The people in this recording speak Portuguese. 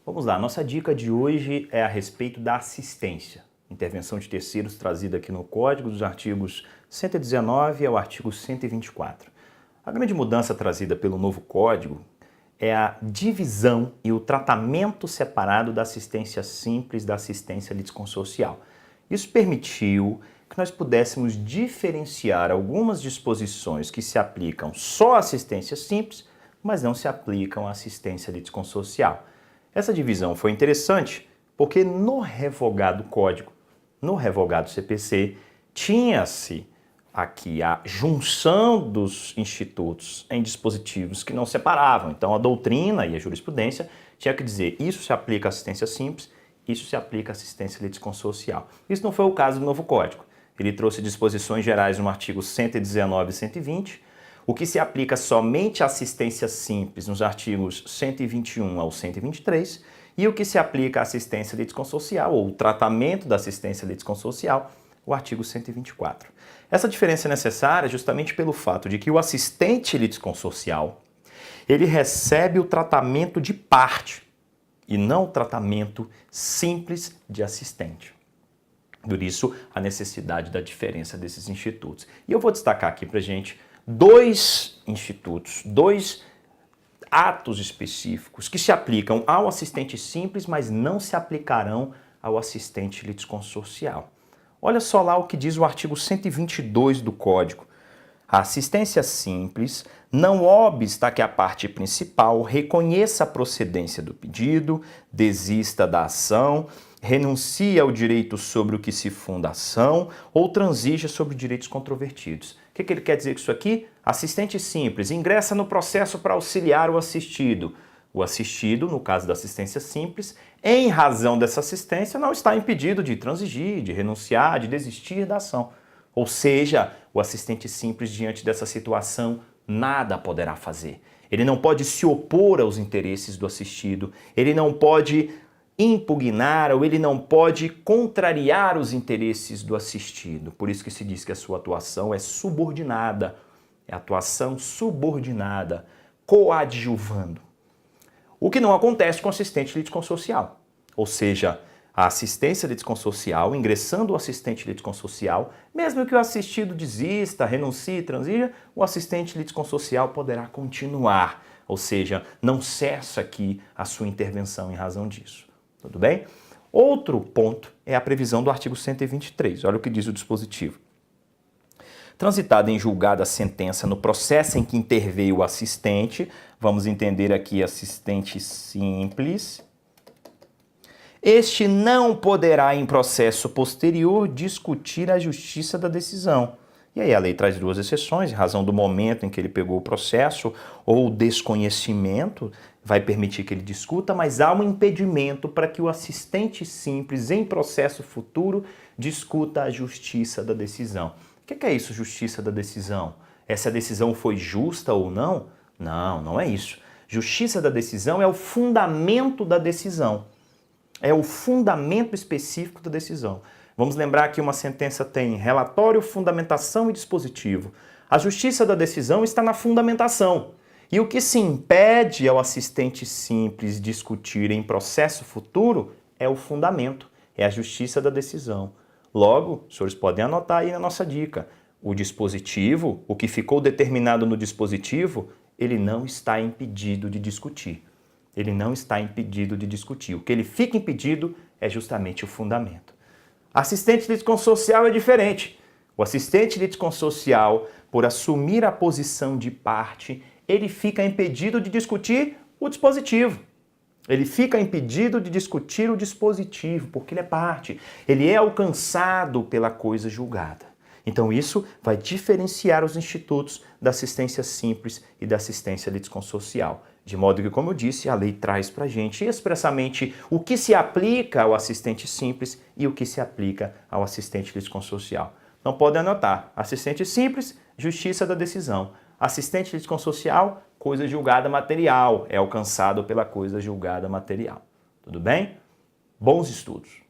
Vamos lá, nossa dica de hoje é a respeito da assistência. Intervenção de terceiros trazida aqui no Código dos artigos 119 ao artigo 124. A grande mudança trazida pelo novo Código é a divisão e o tratamento separado da assistência simples da assistência litisconsocial. Isso permitiu que nós pudéssemos diferenciar algumas disposições que se aplicam só à assistência simples, mas não se aplicam à assistência litisconsocial. Essa divisão foi interessante porque no revogado Código, no revogado CPC, tinha-se aqui a junção dos institutos em dispositivos que não separavam. Então a doutrina e a jurisprudência tinha que dizer isso se aplica à assistência simples, isso se aplica à assistência litisconsocial. Isso não foi o caso do novo Código. Ele trouxe disposições gerais no artigo 119 e 120, o que se aplica somente à assistência simples nos artigos 121 ao 123 e o que se aplica à assistência litisconsocial ou o tratamento da assistência litisconsocial, o artigo 124. Essa diferença é necessária justamente pelo fato de que o assistente litisconsocial ele recebe o tratamento de parte e não o tratamento simples de assistente. Por isso, a necessidade da diferença desses institutos. E eu vou destacar aqui para a gente dois institutos, dois atos específicos que se aplicam ao assistente simples, mas não se aplicarão ao assistente litisconsocial. Olha só lá o que diz o artigo 122 do Código. A assistência simples não obsta que a parte principal reconheça a procedência do pedido, desista da ação, renuncie ao direito sobre o que se funda a ação ou transija sobre direitos controvertidos. O que ele quer dizer com isso aqui? Assistente simples ingressa no processo para auxiliar o assistido. O assistido, no caso da assistência simples, em razão dessa assistência, não está impedido de transigir, de renunciar, de desistir da ação. Ou seja, o assistente simples, diante dessa situação, nada poderá fazer. Ele não pode se opor aos interesses do assistido, ele não pode impugnar ou ele não pode contrariar os interesses do assistido. Por isso que se diz que a sua atuação é subordinada, é atuação subordinada, coadjuvando. O que não acontece com o assistente litisconsocial. Ou seja, a assistência litisconsocial, ingressando o assistente litisconsocial, mesmo que o assistido desista, renuncie, transija, o assistente litisconsocial poderá continuar. Ou seja, não cessa aqui a sua intervenção em razão disso. Tudo bem? Outro ponto é a previsão do artigo 123. Olha o que diz o dispositivo. Transitada em julgada a sentença no processo em que interveio o assistente, vamos entender aqui assistente simples, este não poderá em processo posterior discutir a justiça da decisão. E aí a lei traz duas exceções, em razão do momento em que ele pegou o processo ou desconhecimento, vai permitir que ele discuta, mas há um impedimento para que o assistente simples, em processo futuro, discuta a justiça da decisão. O que é isso, justiça da decisão? Essa decisão foi justa ou não? Não, não é isso. Justiça da decisão é o fundamento da decisão. É o fundamento específico da decisão. Vamos lembrar que uma sentença tem relatório, fundamentação e dispositivo. A justiça da decisão está na fundamentação. E o que se impede ao assistente simples discutir em processo futuro é o fundamento, é a justiça da decisão. Logo, os senhores podem anotar aí na nossa dica, o dispositivo, o que ficou determinado no dispositivo, ele não está impedido de discutir. Ele não está impedido de discutir. O que ele fica impedido é justamente o fundamento. Assistente litisconsocial é diferente. O assistente litisconsocial, por assumir a posição de parte, ele fica impedido de discutir o dispositivo. Ele fica impedido de discutir o dispositivo, porque ele é parte. Ele é alcançado pela coisa julgada. Então isso vai diferenciar os institutos da assistência simples e da assistência litisconsocial. De modo que, como eu disse, a lei traz para a gente expressamente o que se aplica ao assistente simples e o que se aplica ao assistente litisconsocial. Não podem anotar. Assistente simples, justiça da decisão. Assistente litisconsocial, coisa julgada material. É alcançado pela coisa julgada material. Tudo bem? Bons estudos!